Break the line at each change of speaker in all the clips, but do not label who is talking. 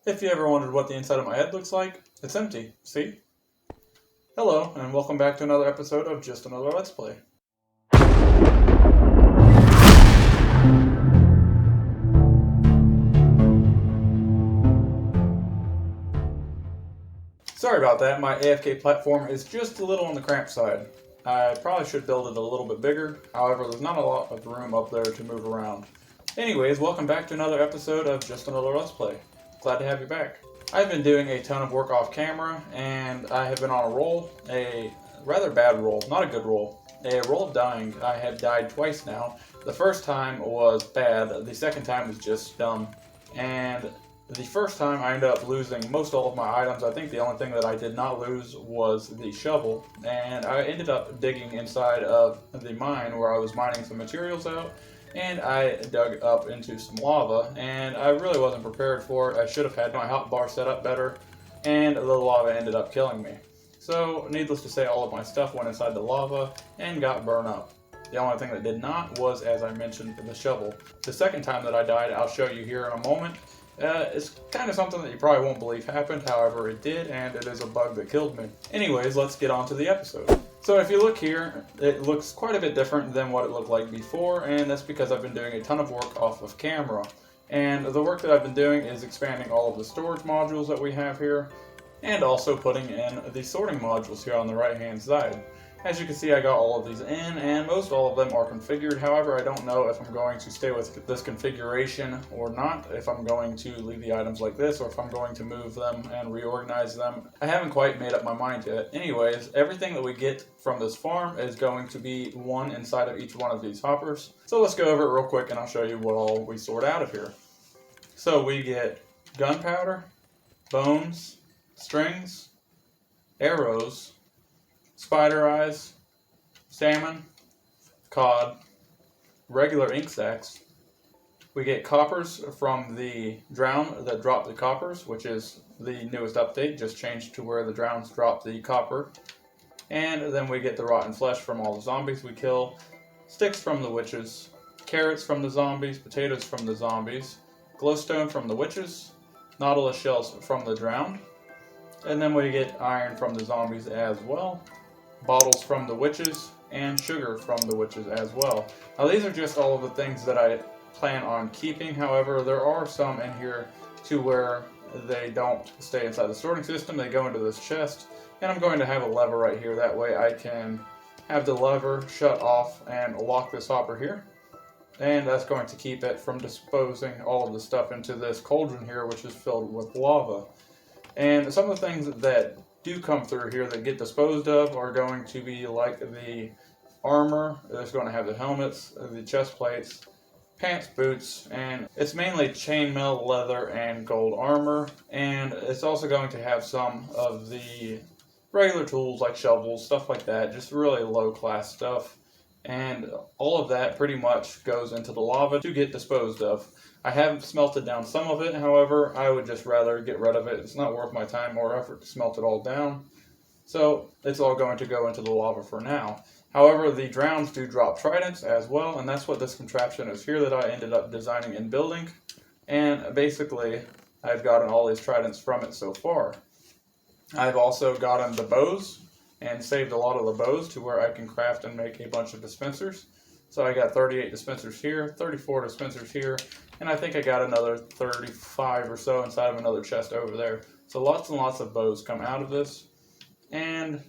If you ever wondered what the inside of my head looks like, it's empty, see? Hello, and welcome back to another episode of Just Another Let's Play. Sorry about that, my AFK platform is just a little on the cramped side. I probably should build it a little bit bigger, however there's not a lot of room up there to move around. Anyways, welcome back to another episode of Just Another Let's Play. Glad to have you back. I've been doing a ton of work off camera, and I have been on a roll, a rather bad roll, not a good roll, a roll of dying. I have died twice now. The first time was bad, the second time was just dumb, and the first time I ended up losing most all of my items. I think the only thing that I did not lose was the shovel, and I ended up digging inside of the mine where I was mining some materials out, and I dug up into some lava, and I really wasn't prepared for it. I should have had my hotbar set up better, and the lava ended up killing me. So, needless to say, all of my stuff went inside the lava and got burned up. The only thing that did not was, as I mentioned, the shovel. The second time that I died, I'll show you here in a moment. It's kind of something that you probably won't believe happened, however it did, and it is a bug that killed me. Anyways, let's get on to the episode. So if you look here, it looks quite a bit different than what it looked like before, and that's because I've been doing a ton of work off of camera. And the work that I've been doing is expanding all of the storage modules that we have here, and also putting in the sorting modules here on the right hand side. As you can see, I got all of these in, and most all of them are configured. However, I don't know if I'm going to stay with this configuration or not, if I'm going to leave the items like this, or if I'm going to move them and reorganize them. I haven't quite made up my mind yet. Anyways, everything that we get from this farm is going to be one inside of each one of these hoppers. So let's go over it real quick, and I'll show you what all we sort out of here. So we get gunpowder, bones, strings, arrows, spider eyes, salmon, cod, regular ink sacs. We get coppers from the drown that drop the coppers, which is the newest update, just changed to where the drowns drop the copper. And then we get the rotten flesh from all the zombies we kill, sticks from the witches, carrots from the zombies, potatoes from the zombies, glowstone from the witches, nautilus shells from the drowned, and then we get iron from the zombies as well, bottles from the witches, and sugar from the witches as well. Now these are just all of the things that I plan on keeping. However, there are some in here to where they don't stay inside the sorting system. They go into this chest, and I'm going to have a lever right here. That way I can have the lever shut off and lock this hopper here. And that's going to keep it from disposing all of the stuff into this cauldron here, which is filled with lava. And some of the things that do come through here that get disposed of are going to be like the armor. It's going to have the helmets, the chest plates, pants, boots, and it's mainly chainmail, leather, and gold armor. And it's also going to have some of the regular tools like shovels, stuff like that, just really low class stuff. And all of that pretty much goes into the lava to get disposed of. I have smelted down some of it, however, I would just rather get rid of it. It's not worth my time or effort to smelt it all down. So, it's all going to go into the lava for now. However, the drowns do drop tridents as well, and that's what this contraption is here that I ended up designing and building. And basically, I've gotten all these tridents from it so far. I've also gotten the bows, and saved a lot of the bows to where I can craft and make a bunch of dispensers. So I got 38 dispensers here, 34 dispensers here, and I think I got another 35 or so inside of another chest over there. So lots and lots of bows come out of this. And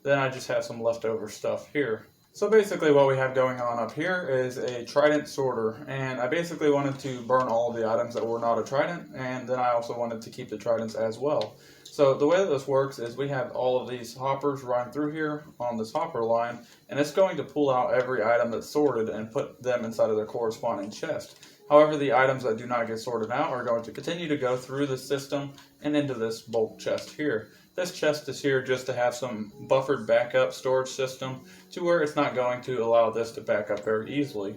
then I just have some leftover stuff here. So basically what we have going on up here is a Trident Sorter, and I basically wanted to burn all of the items that were not a Trident, and then I also wanted to keep the Tridents as well. So the way that this works is we have all of these hoppers run through here on this hopper line, and it's going to pull out every item that's sorted and put them inside of their corresponding chest. However, the items that do not get sorted out are going to continue to go through the system and into this bulk chest here. This chest is here just to have some buffered backup storage system to where it's not going to allow this to back up very easily.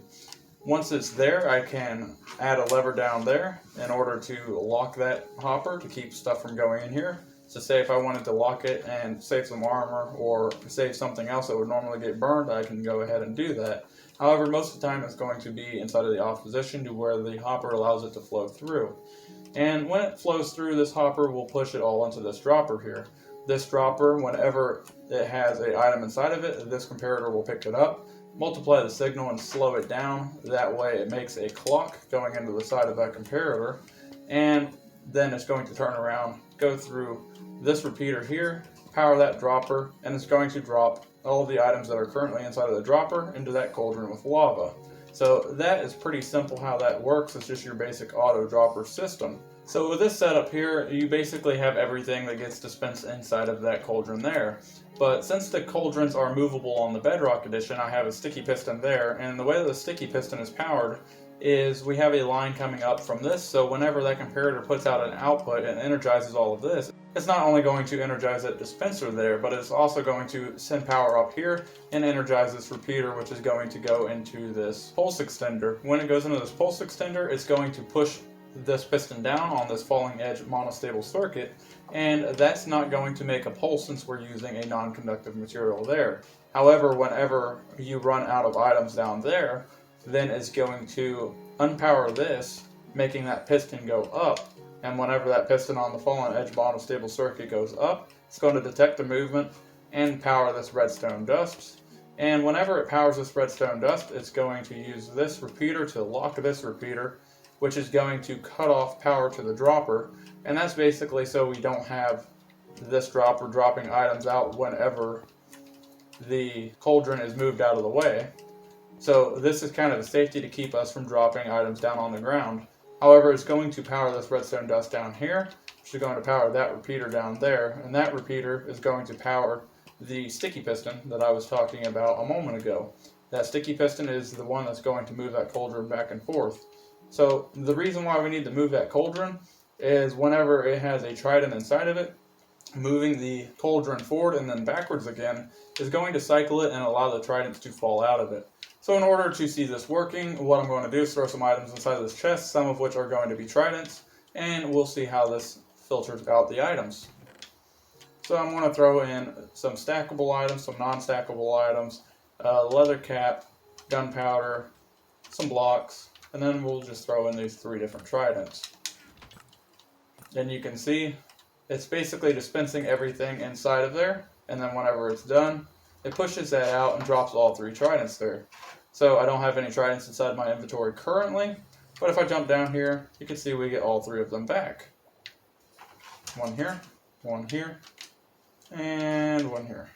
Once it's there, I can add a lever down there in order to lock that hopper to keep stuff from going in here. So say if I wanted to lock it and save some armor or save something else that would normally get burned, I can go ahead and do that. However, most of the time it's going to be inside of the off position to where the hopper allows it to flow through. And when it flows through this hopper, we'll push it all into this dropper here. This dropper, whenever it has an item inside of it, this comparator will pick it up, multiply the signal and slow it down. That way it makes a clock going into the side of that comparator, and then it's going to turn around, go through this repeater here, power that dropper, and it's going to drop all of the items that are currently inside of the dropper into that cauldron with lava. So that is pretty simple how that works. It's just your basic auto dropper system. So with this setup here, you basically have everything that gets dispensed inside of that cauldron there. But since the cauldrons are movable on the Bedrock Edition, I have a sticky piston there, and the way that the sticky piston is powered is we have a line coming up from this, so whenever that comparator puts out an output and energizes all of this, it's not only going to energize that dispenser there, but it's also going to send power up here and energize this repeater, which is going to go into this pulse extender. When it goes into this pulse extender, it's going to push this piston down on this falling edge monostable circuit, and that's not going to make a pulse since we're using a non-conductive material there. However, whenever you run out of items down there, then it's going to unpower this, making that piston go up, and whenever that piston on the fallen edge monostable circuit goes up, it's going to detect the movement and power this redstone dust. And whenever it powers this redstone dust, it's going to use this repeater to lock this repeater, which is going to cut off power to the dropper, and that's basically so we don't have this dropper dropping items out whenever the cauldron is moved out of the way. So this is kind of a safety to keep us from dropping items down on the ground. However, it's going to power this redstone dust down here, which is going to power that repeater down there, and that repeater is going to power the sticky piston that I was talking about a moment ago. That sticky piston is the one that's going to move that cauldron back and forth. So the reason why we need to move that cauldron is whenever it has a trident inside of it, moving the cauldron forward and then backwards again is going to cycle it and allow the tridents to fall out of it. So in order to see this working, what I'm going to do is throw some items inside of this chest, some of which are going to be tridents, and we'll see how this filters out the items. So I'm going to throw in some stackable items, some non-stackable items, leather cap, gunpowder, some blocks, and then we'll just throw in these 3 different tridents. Then you can see it's basically dispensing everything inside of there, and then whenever it's done, it pushes that out and drops all 3 tridents there. So I don't have any tridents inside my inventory currently, but if I jump down here, you can see we get all 3 of them back. One here, and one here.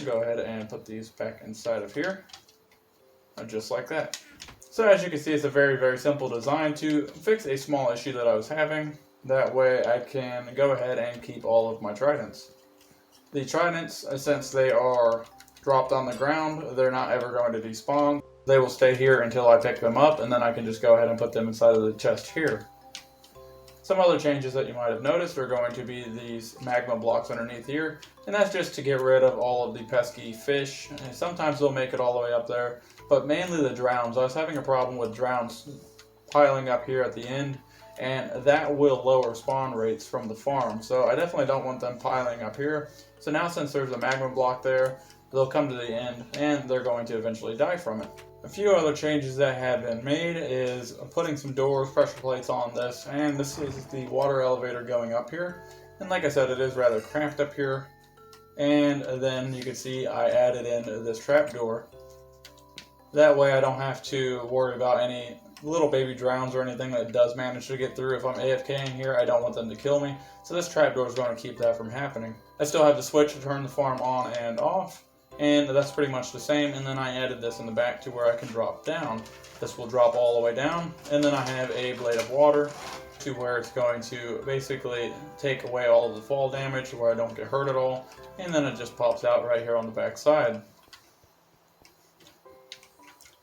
Go ahead and put these back inside of here, just like that. So as you can see, it's a very, very simple design to fix a small issue that I was having. That way I can go ahead and keep all of my tridents. The tridents, since they are dropped on the ground, they're not ever going to despawn. They will stay here until I pick them up, and then I can just go ahead and put them inside of the chest here. Some other changes that you might have noticed are going to be these magma blocks underneath here, and that's just to get rid of all of the pesky fish. And sometimes they'll make it all the way up there, but mainly the drowns. I was having a problem with drowns piling up here at the end, and that will lower spawn rates from the farm. So I definitely don't want them piling up here. So now since there's a magma block there, they'll come to the end and they're going to eventually die from it. A few other changes that have been made is putting some doors, pressure plates on this, and this is the water elevator going up here. And like I said, it is rather cramped up here. And then you can see I added in this trap door. That way I don't have to worry about any little baby drowns or anything that does manage to get through. If I'm AFK in here, I don't want them to kill me. So this trapdoor is going to keep that from happening. I still have the switch to turn the farm on and off, and that's pretty much the same. And then I added this in the back to where I can drop down. This will drop all the way down, and then I have a blade of water to where it's going to basically take away all of the fall damage where I don't get hurt at all, and then it just pops out right here on the back side.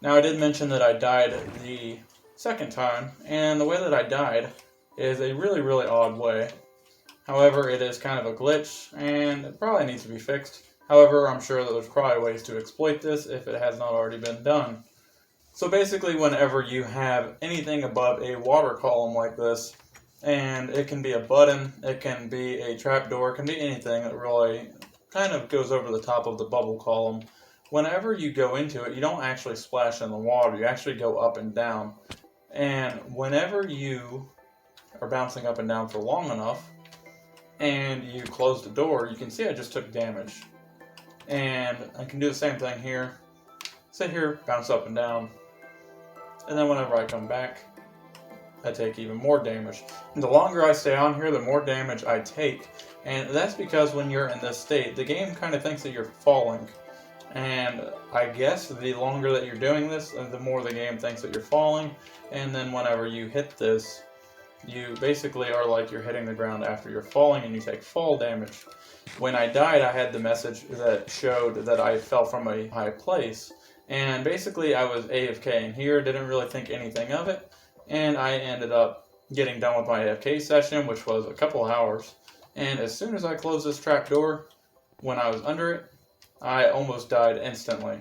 Now I did mention that I died the second time, and the way that I died is a really, really odd way. However, it is kind of a glitch, and it probably needs to be fixed. However, I'm sure that there's probably ways to exploit this if it has not already been done. So basically, whenever you have anything above a water column like this, and it can be a button, it can be a trapdoor, it can be anything that really kind of goes over the top of the bubble column. Whenever you go into it, you don't actually splash in the water, you actually go up and down. And whenever you are bouncing up and down for long enough, and you close the door, you can see I just took damage. And I can do the same thing here. Sit here, bounce up and down, and then whenever I come back, I take even more damage. And the longer I stay on here, the more damage I take. And that's because when you're in this state, the game kind of thinks that you're falling. And I guess the longer that you're doing this, the more the game thinks that you're falling. And then whenever you hit this, you basically are like you're hitting the ground after you're falling, and you take fall damage. When I died, I had the message that showed that I fell from a high place. And basically I was AFKing here, didn't really think anything of it. And I ended up getting done with my AFK session, which was a couple of hours. And as soon as I closed this trap door, when I was under it, I almost died instantly.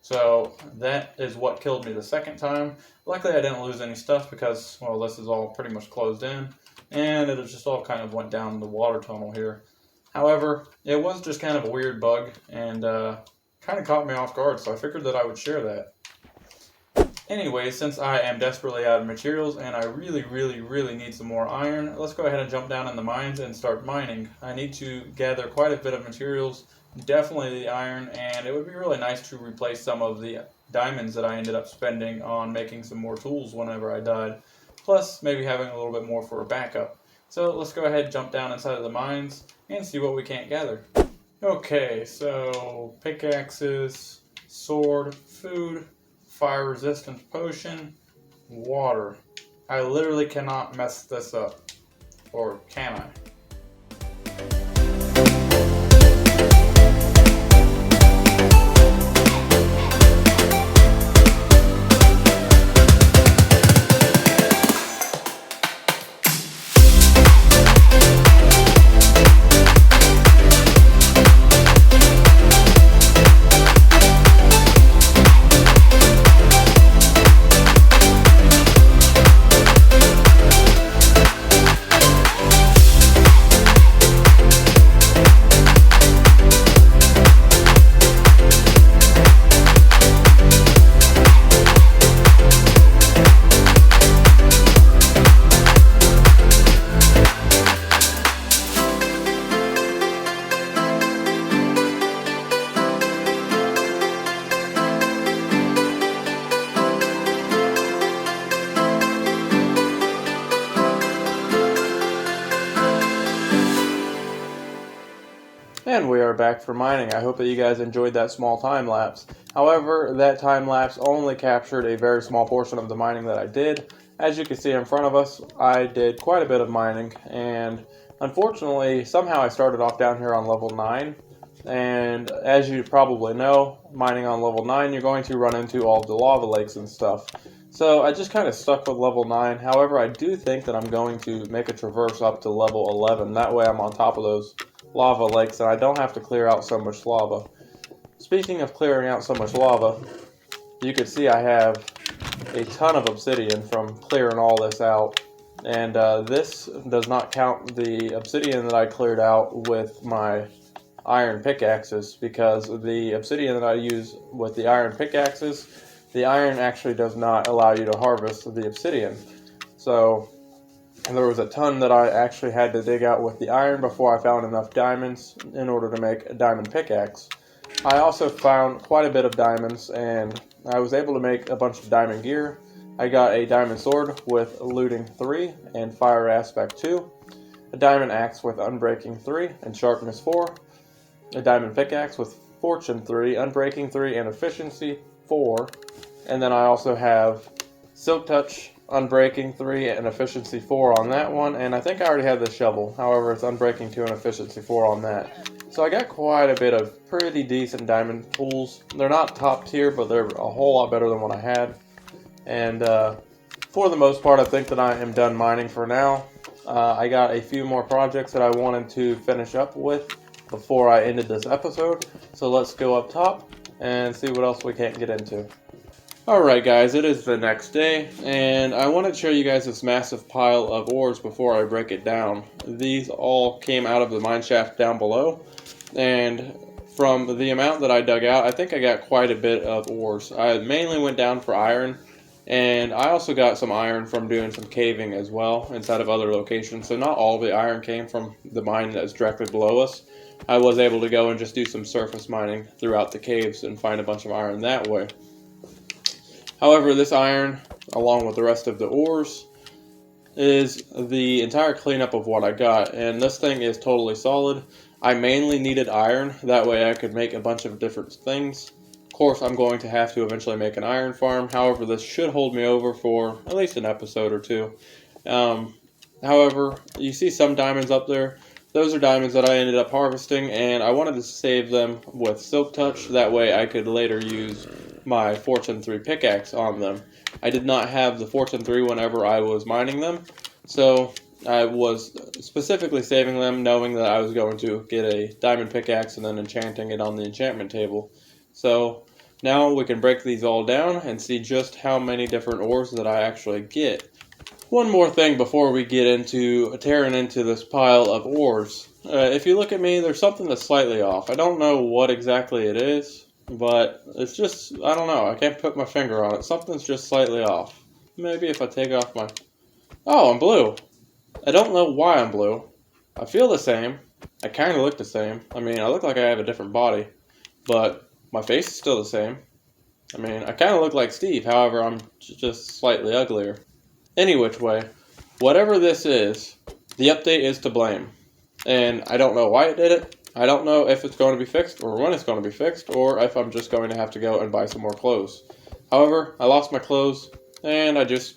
So that is what killed me the second time. Luckily I didn't lose any stuff because, well, this is all pretty much closed in. And it just all kind of went down the water tunnel here. However, it was just kind of a weird bug and kind of caught me off guard, so I figured that I would share that. Anyway, since I am desperately out of materials and I really need some more iron, let's go ahead and jump down in the mines and start mining. I need to gather quite a bit of materials, definitely the iron, and it would be really nice to replace some of the diamonds that I ended up spending on making some more tools whenever I died, plus maybe having a little bit more for a backup. So let's go ahead and jump down inside of the mines and see what we can't gather. Okay, so pickaxes, sword, food, fire resistance potion, water. I literally cannot mess this up. Or can I? And we are back for mining. I hope that you guys enjoyed that small time lapse. However, that time lapse only captured a very small portion of the mining that I did. As you can see in front of us, I did quite a bit of mining, and unfortunately, somehow I started off down here on level 9. And as you probably know, mining on level 9, you're going to run into all the lava lakes and stuff. So I just kind of stuck with level 9. However, I do think that I'm going to make a traverse up to level 11. That way I'm on top of those lava lakes and I don't have to clear out so much lava. Speaking of clearing out so much lava, you can see I have a ton of obsidian from clearing all this out. And this does not count the obsidian that I cleared out with my iron pickaxes, because the obsidian that I use with the iron pickaxes, the iron actually does not allow you to harvest the obsidian. So there was a ton that I actually had to dig out with the iron before I found enough diamonds in order to make a diamond pickaxe. I also found quite a bit of diamonds, and I was able to make a bunch of diamond gear. I got a diamond sword with looting 3 and fire aspect 2, a diamond axe with unbreaking 3 and sharpness 4, a diamond pickaxe with fortune 3, unbreaking 3, and efficiency 4, and then I also have silk touch, unbreaking 3, and efficiency 4 on that one, and I think I already have the shovel. However, it's unbreaking 2 and efficiency 4 on that. So I got quite a bit of pretty decent diamond tools. They're not top tier, but they're a whole lot better than what I had. And for the most part, I think that I am done mining for now. I got a few more projects that I wanted to finish up with before I ended this episode. So let's go up top and see what else we can't get into. Alright guys, it is the next day, and I want to show you guys this massive pile of ores before I break it down. These all came out of the mine shaft down below, and from the amount that I dug out, I think I got quite a bit of ores. I mainly went down for iron,
And I also got some iron from doing some caving as well inside of other locations. So not all the iron came from the mine that is directly below us. I was able to go and just do some surface mining throughout the caves and find a bunch of iron that way. However, this iron, along with the rest of the ores, is the entire cleanup of what I got. And this thing is totally solid. I mainly needed iron, that way I could make a bunch of different things. Of course, I'm going to have to eventually make an iron farm. However, this should hold me over for at least an episode or two. However, you see some diamonds up there. Those are diamonds that I ended up harvesting, and I wanted to save them with Silk Touch. That way I could later use my Fortune 3 pickaxe on them. I did not have the Fortune 3 whenever I was mining them, so I was specifically saving them knowing that I was going to get a diamond pickaxe and then enchanting it on the enchantment table. So now we can break these all down and see just how many different ores that I actually get. One more thing before we get into tearing into this pile of ores. If you look at me, there's something that's slightly off. I don't know what exactly it is, but it's just, I don't know. I can't put my finger on it. Something's just slightly off. Maybe if I take off my... Oh, I'm blue. I don't know why I'm blue. I feel the same. I kind of look the same. I mean, I look like I have a different body, but my face is still the same. I mean, I kind of look like Steve, however, I'm just slightly uglier. Any which way, whatever this is, the update is to blame. And I don't know why it did it. I don't know if it's going to be fixed or when it's going to be fixed, or if I'm just going to have to go and buy some more clothes. However, I lost my clothes, and I just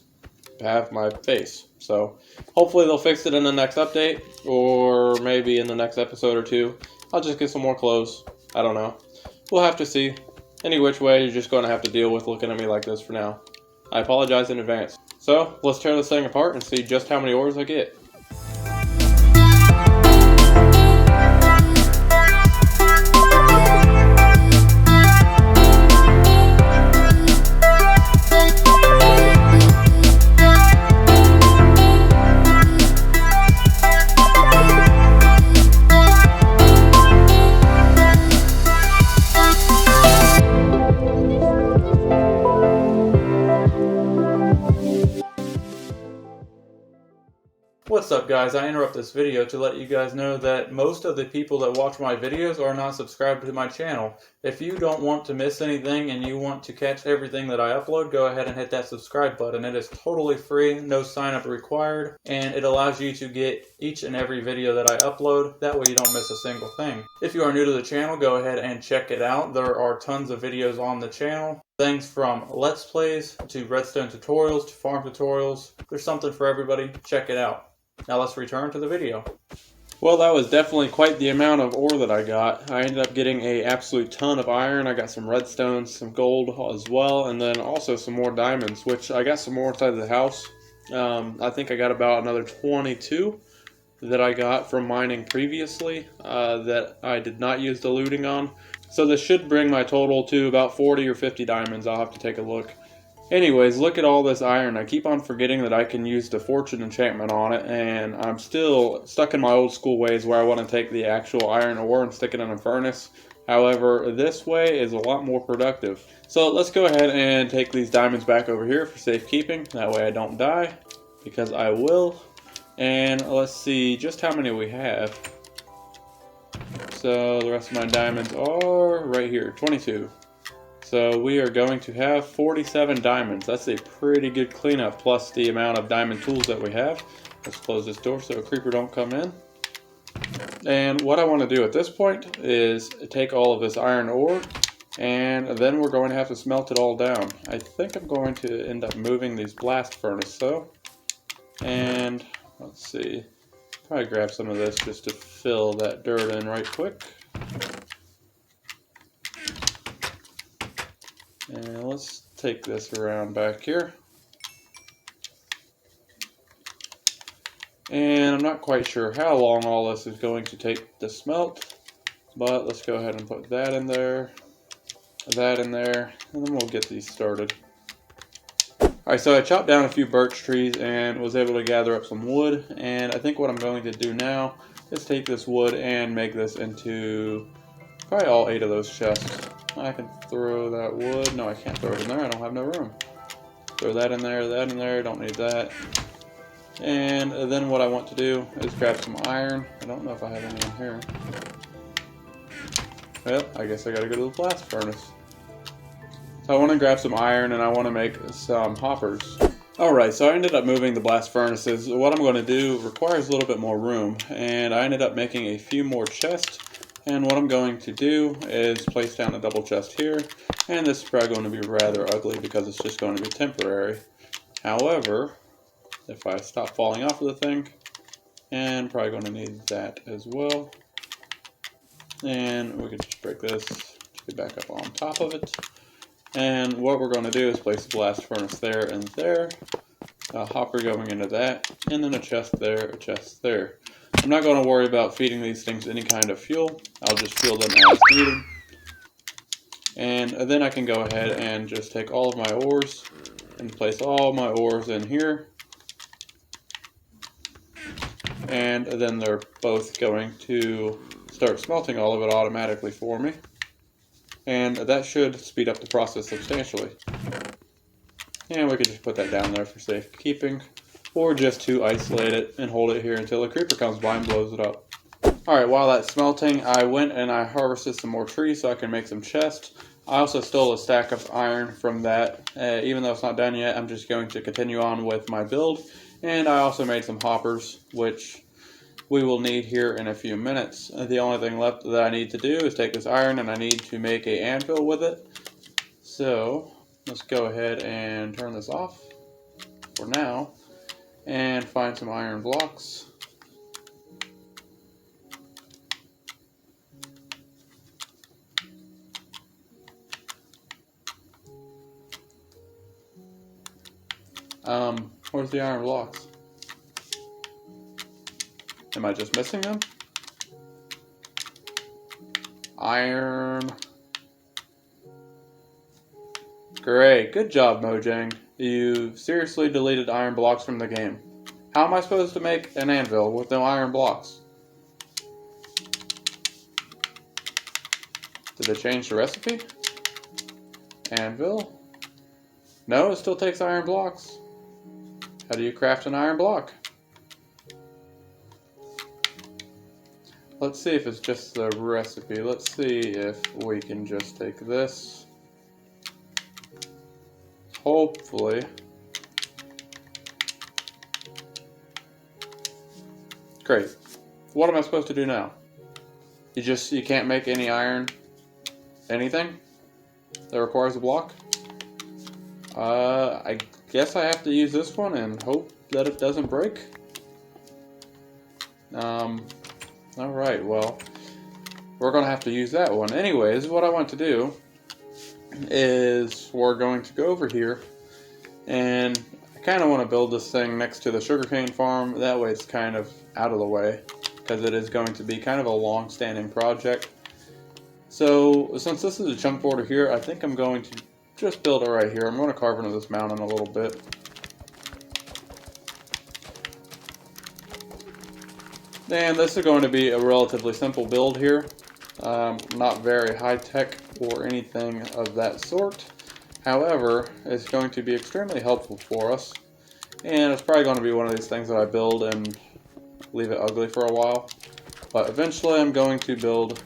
have my face. So hopefully they'll fix it in the next update, or maybe in the next episode or two. I'll just get some more clothes. I don't know. We'll have to see. Any which way, you're just going to have to deal with looking at me like this for now. I apologize in advance. So let's tear this thing apart and see just how many ores I get.
What's up guys, I interrupt this video to let you guys know that most of the people that watch my videos are not subscribed to my channel. If you don't want to miss anything and you want to catch everything that I upload, go ahead and hit that subscribe button. It is totally free, no sign up required, and it allows you to get each and every video that I upload. That way you don't miss a single thing. If you are new to the channel, go ahead and check it out. There are tons of videos on the channel. Things from Let's Plays to redstone tutorials to farm tutorials. There's something for everybody. Check it out. Now let's return to the video.
Well, that was definitely quite the amount of ore that I got. I ended up getting an absolute ton of iron. I got some redstone, some gold as well, and then also some more diamonds, which I got some more inside the house. I think I got about another 22 that I got from mining previously that I did not use the looting on. So this should bring my total to about 40 or 50 diamonds. I'll have to take a look. Anyways, look at all this iron. I keep on forgetting that I can use the fortune enchantment on it, and I'm still stuck in my old school ways where I want to take the actual iron ore and stick it in a furnace. However, this way is a lot more productive. So let's go ahead and take these diamonds back over here for safekeeping. That way I don't die, because I will. And let's see just how many we have. So the rest of my diamonds are right here, 22. So we are going to have 47 diamonds. That's a pretty good cleanup, plus the amount of diamond tools that we have. Let's close this door so a creeper don't come in. And what I want to do at this point is take all of this iron ore, and then we're going to have to smelt it all down. I think I'm going to end up moving these blast furnace though. And let's see, probably grab some of this just to fill that dirt in right quick. And let's take this around back here. And I'm not quite sure how long all this is going to take to smelt, but let's go ahead and put that in there, and then we'll get these started. Alright, so I chopped down a few birch trees and was able to gather up some wood, and I think what I'm going to do now is take this wood and make this into probably all 8 of those chests. I can throw that wood. No, I can't throw it in there. I don't have no room. Throw that in there, don't need that. And then what I want to do is grab some iron. I don't know if I have any in here. Well, I guess I gotta go to the blast furnace. So I want to grab some iron and I want to make some hoppers. Alright, so I ended up moving the blast furnaces. What I'm going to do requires a little bit more room, and I ended up making a few more chests. And what I'm going to do is place down a double chest here, and this is probably going to be rather ugly because it's just going to be temporary. However, if I stop falling off of the thing, and probably going to need that as well. And we can just break this to get back up on top of it. And what we're going to do is place the blast furnace there and there, a hopper going into that, and then a chest there, a chest there. I'm not going to worry about feeding these things any kind of fuel. I'll just fuel them as needed. And then I can go ahead and just take all of my ores and place all my ores in here. And then they're both going to start smelting all of it automatically for me. And that should speed up the process substantially. And we could just put that down there for safekeeping, or just to isolate it and hold it here until a creeper comes by and blows it up. Alright, while that's smelting, I went and I harvested some more trees so I can make some chests. I also stole a stack of iron from that. Even though it's not done yet, I'm just going to continue on with my build. And I also made some hoppers, which we will need here in a few minutes. The only thing left that I need to do is take this iron and I need to make an anvil with it. So let's go ahead and turn this off for now and find some iron blocks. Where's the iron blocks? Am I just missing them? Iron. Great, good job, Mojang. You seriously deleted iron blocks from the game. How am I supposed to make an anvil with no iron blocks? Did they change the recipe? Anvil? No, it still takes iron blocks. How do you craft an iron block? Let's see if it's just the recipe. Let's see if we can just take this. Hopefully. Great. What am I supposed to do now? You can't make any iron anything that requires a block? I guess I have to use this one and hope that it doesn't break. Alright, well, we're going to have to use that one. Anyways, what I want to do is we're going to go over here, and I kind of want to build this thing next to the sugarcane farm. That way it's kind of out of the way, because it is going to be kind of a long-standing project. So, since this is a chunk border here, I think I'm going to just build it right here. I'm going to carve into this mountain a little bit. And this is going to be a relatively simple build here. Not very high-tech or anything of that sort. However, it's going to be extremely helpful for us. And it's probably going to be one of these things that I build and leave it ugly for a while. But eventually I'm going to build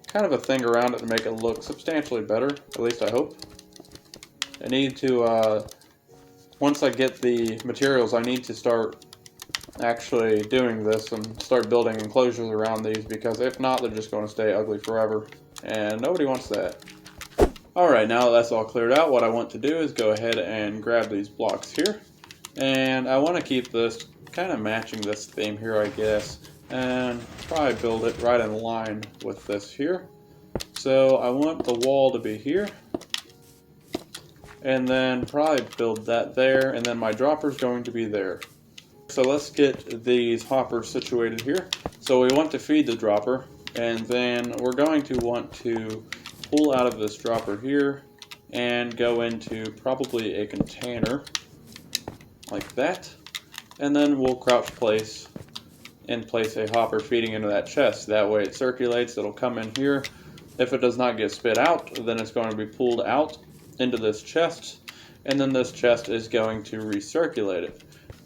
kind of a thing around it to make it look substantially better. At least I hope. I need to, once I get the materials, I need to start actually doing this and start building enclosures around these, because if not, they're just going to stay ugly forever, and nobody wants that. Alright, now that that's all cleared out, what I want to do is go ahead and grab these blocks here, and I want to keep this kind of matching this theme here, I guess, and probably build it right in line with this here. So I want the wall to be here, and then probably build that there, and then my dropper's going to be there. So let's get these hoppers situated here. So we want to feed the dropper, and then we're going to want to pull out of this dropper here and go into probably a container like that, and then we'll crouch place and place a hopper feeding into that chest. That way it circulates, it'll come in here. If it does not get spit out, then it's going to be pulled out into this chest, and then this chest is going to recirculate it.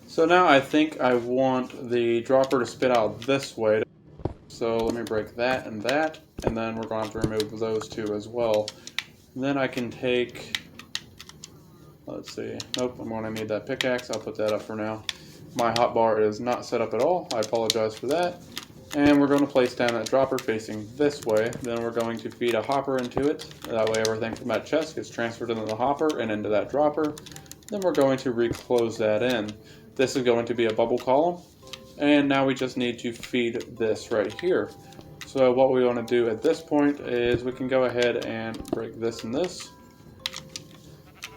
So now I think I want the dropper to spit out this way. So let me break that, and then we're going to have to remove those two as well. And then I can take, let's see, nope, I'm going to need that pickaxe. I'll put that up for now. My hotbar is not set up at all. I apologize for that. And we're going to place down that dropper facing this way. Then we're going to feed a hopper into it. That way everything from that chest gets transferred into the hopper and into that dropper. Then we're going to reclose that in. This is going to be a bubble column. And now we just need to feed this right here. So what we want to do at this point is we can go ahead and break this and this.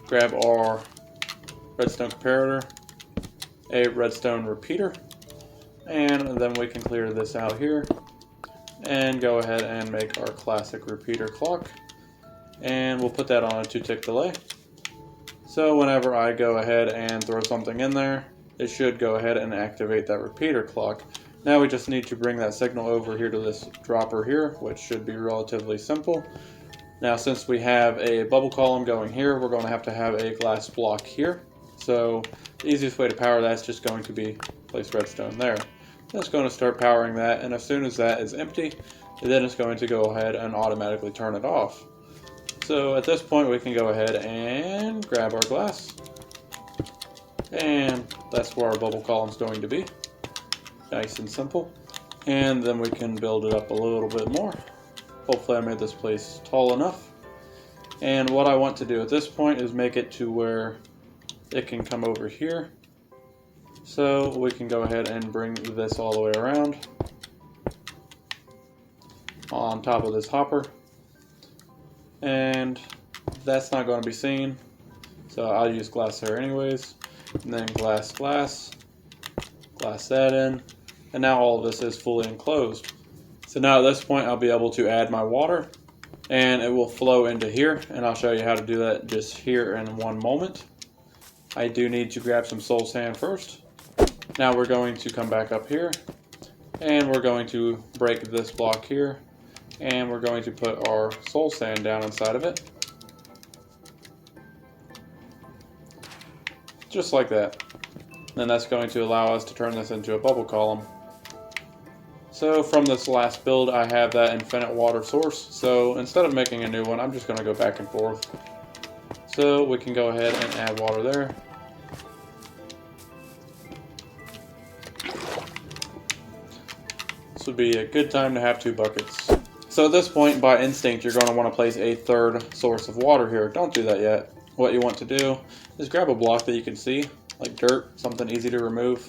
Grab our redstone comparator, a redstone repeater, and then we can clear this out here and go ahead and make our classic repeater clock. And we'll put that on a 2-tick delay. So whenever I go ahead and throw something in there, it should go ahead and activate that repeater clock. Now we just need to bring that signal over here to this dropper here, which should be relatively simple. Now since we have a bubble column going here, we're going to have a glass block here. So the easiest way to power that is just going to be place redstone there. It's going to start powering that, and as soon as that is empty, then it's going to go ahead and automatically turn it off. So at this point we can go ahead and grab our glass, and that's where our bubble column is going to be. Nice and simple. And then we can build it up a little bit more. Hopefully I made this place tall enough. And what I want to do at this point is make it to where it can come over here. So we can go ahead and bring this all the way around on top of this hopper. And that's not going to be seen, so I'll use glass there anyways. And then glass that in, and now all of this is fully enclosed. So now at this point I'll be able to add my water, and it will flow into here, and I'll show you how to do that just here in one moment. I do need to grab some soul sand first. Now we're going to come back up here, and we're going to break this block here, and we're going to put our soul sand down inside of it. Just like that. Then that's going to allow us to turn this into a bubble column. So from this last build I have that infinite water source, so instead of making a new one I'm just going to go back and forth. So we can go ahead and add water there. This would be a good time to have 2 buckets. So at this point, by instinct, you're going to want to place a third source of water here. Don't do that yet. What you want to do is grab a block that you can see, like dirt, something easy to remove,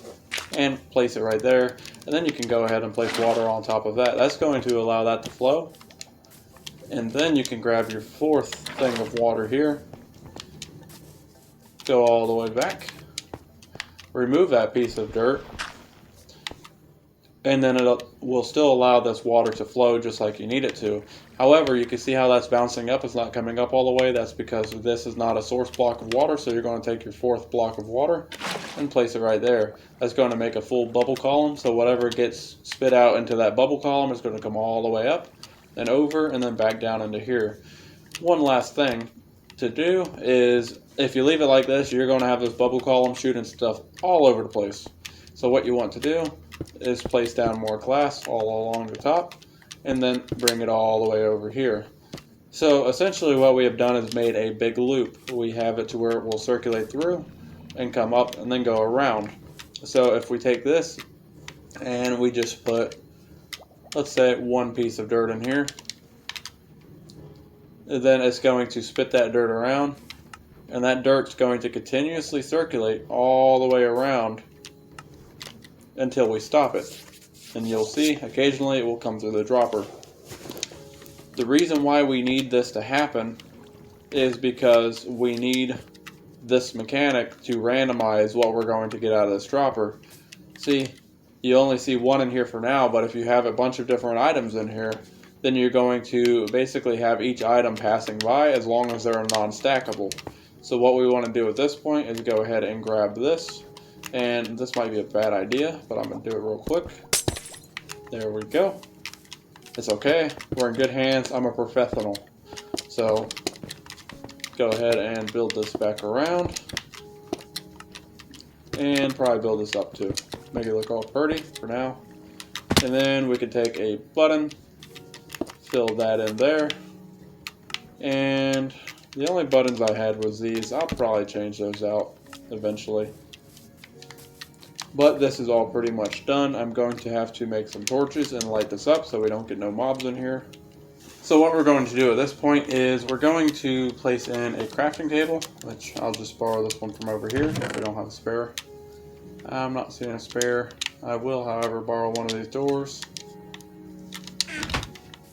and place it right there. And then you can go ahead and place water on top of that. That's going to allow that to flow. And then you can grab your 4th thing of water here, go all the way back, remove that piece of dirt, and then it will still allow this water to flow just like you need it to. However, you can see how that's bouncing up. It's not coming up all the way. That's because this is not a source block of water, so you're going to take your 4th block of water and place it right there. That's going to make a full bubble column, so whatever gets spit out into that bubble column is going to come all the way up and over and then back down into here. One last thing to do is, if you leave it like this, you're going to have this bubble column shooting stuff all over the place. So what you want to do is place down more glass all along the top and then bring it all the way over here. So essentially what we have done is made a big loop. We have it to where it will circulate through and come up and then go around. So if we take this and we just put, let's say, 1 piece of dirt in here, then it's going to spit that dirt around, and that dirt's going to continuously circulate all the way around until we stop it. And you'll see occasionally it will come through the dropper. The reason why we need this to happen is because we need this mechanic to randomize what we're going to get out of this dropper. See, you only see 1 in here for now, but if you have a bunch of different items in here, then you're going to basically have each item passing by as long as they're non-stackable. So what we want to do at this point is go ahead and grab this. And this might be a bad idea, but I'm going to do it real quick. There we go. It's okay. We're in good hands. I'm a professional. So go ahead and build this back around. And probably build this up too. Make it look all pretty for now. And then we can take a button, fill that in there. And the only buttons I had was these. I'll probably change those out eventually. But this is all pretty much done. I'm going to have to make some torches and light this up so we don't get no mobs in here. So what we're going to do at this point is we're going to place in a crafting table, which I'll just borrow this one from over here if we don't have a spare. I'm not seeing a spare. I will, however, borrow one of these doors.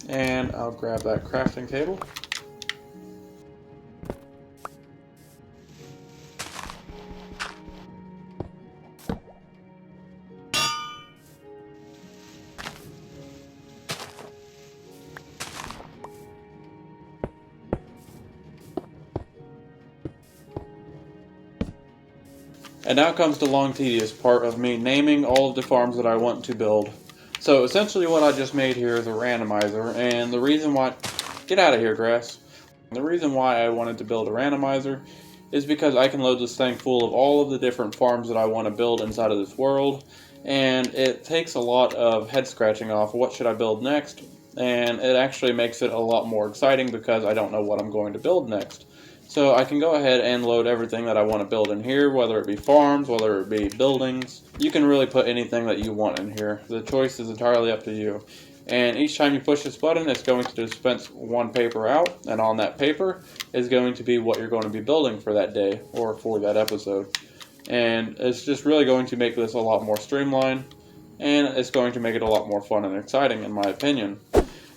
And I'll grab that crafting table. And now comes the long tedious part of me naming all of the farms that I want to build. So essentially what I just made here is a randomizer, and the reason why... Get out of here, grass. The reason why I wanted to build a randomizer is because I can load this thing full of all of the different farms that I want to build inside of this world, and it takes a lot of head scratching off what should I build next, and it actually makes it a lot more exciting because I don't know what I'm going to build next. So I can go ahead and load everything that I want to build in here, whether it be farms, whether it be buildings. You can really put anything that you want in here. The choice is entirely up to you. And each time you push this button, it's going to dispense one paper out, and on that paper is going to be what you're going to be building for that day or for that episode. And it's just really going to make this a lot more streamlined, and it's going to make it a lot more fun and exciting in my opinion.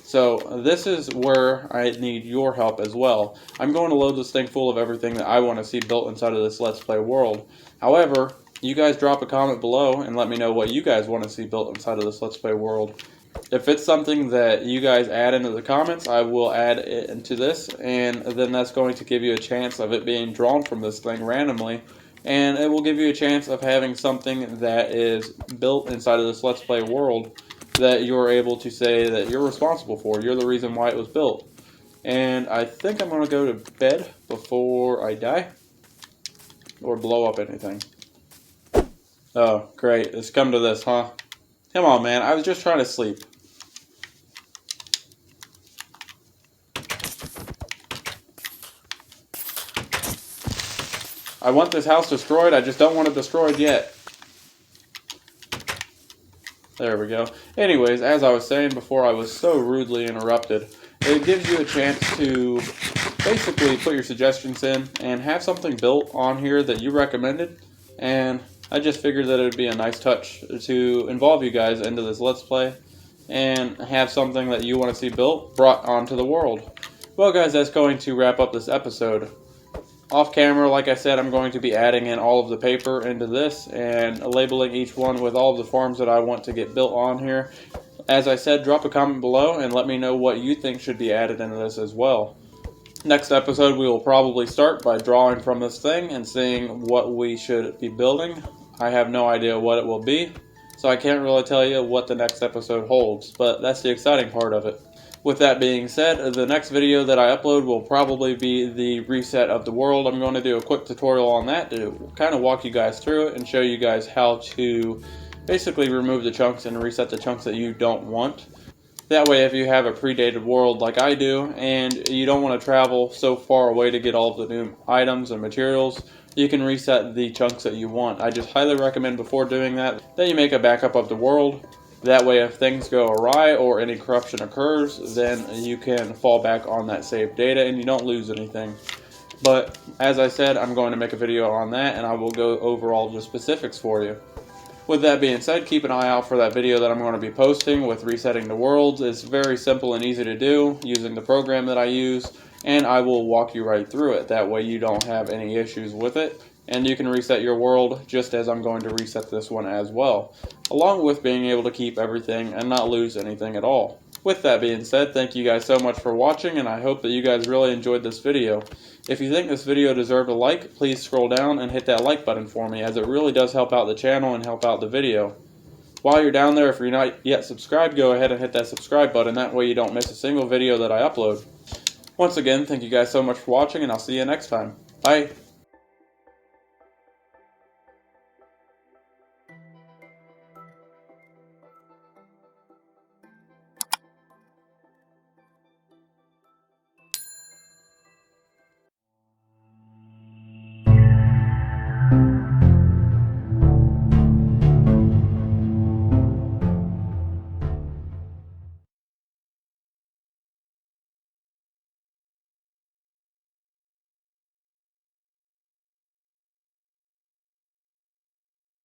So this is where I need your help as well. I'm going to load this thing full of everything that I want to see built inside of this Let's Play world. However, you guys drop a comment below and let me know what you guys want to see built inside of this Let's Play world. If it's something that you guys add into the comments, I will add it into this, and then that's going to give you a chance of it being drawn from this thing randomly, and it will give you a chance of having something that is built inside of this Let's Play world that you're able to say that you're responsible for. You're the reason why it was built. And I think I'm going to go to bed before I die. Or blow up anything. Oh, great. It's come to this, huh? Come on, man. I was just trying to sleep. I want this house destroyed. I just don't want it destroyed yet. There we go. Anyways, as I was saying before I was so rudely interrupted, it gives you a chance to basically put your suggestions in and have something built on here that you recommended. And I just figured that it would be a nice touch to involve you guys into this Let's Play and have something that you want to see built brought onto the world. Well guys, that's going to wrap up this episode. Off camera, like I said, I'm going to be adding in all of the paper into this and labeling each one with all of the farms that I want to get built on here. As I said, drop a comment below and let me know what you think should be added into this as well. Next episode, we will probably start by drawing from this thing and seeing what we should be building. I have no idea what it will be, so I can't really tell you what the next episode holds, but that's the exciting part of it. With that being said, the next video that I upload will probably be the reset of the world. I'm going to do a quick tutorial on that to kind of walk you guys through it and show you guys how to basically remove the chunks and reset the chunks that you don't want. That way, if you have a predated world like I do and you don't want to travel so far away to get all of the new items and materials, you can reset the chunks that you want. I just highly recommend before doing that you make a backup of the world. That way, if things go awry or any corruption occurs, then you can fall back on that saved data and you don't lose anything. But as I said, I'm going to make a video on that and I will go over all the specifics for you. With that being said, keep an eye out for that video that I'm going to be posting with resetting the worlds. It's very simple and easy to do using the program that I use, and I will walk you right through it. That way you don't have any issues with it, and you can reset your world just as I'm going to reset this one as well, along with being able to keep everything and not lose anything at all. With that being said, thank you guys so much for watching, and I hope that you guys really enjoyed this video. If you think this video deserved a like, please scroll down and hit that like button for me, as it really does help out the channel and help out the video. While you're down there, if you're not yet subscribed, go ahead and hit that subscribe button. That way you don't miss a single video that I upload. Once again, thank you guys so much for watching, and I'll see you next time. Bye!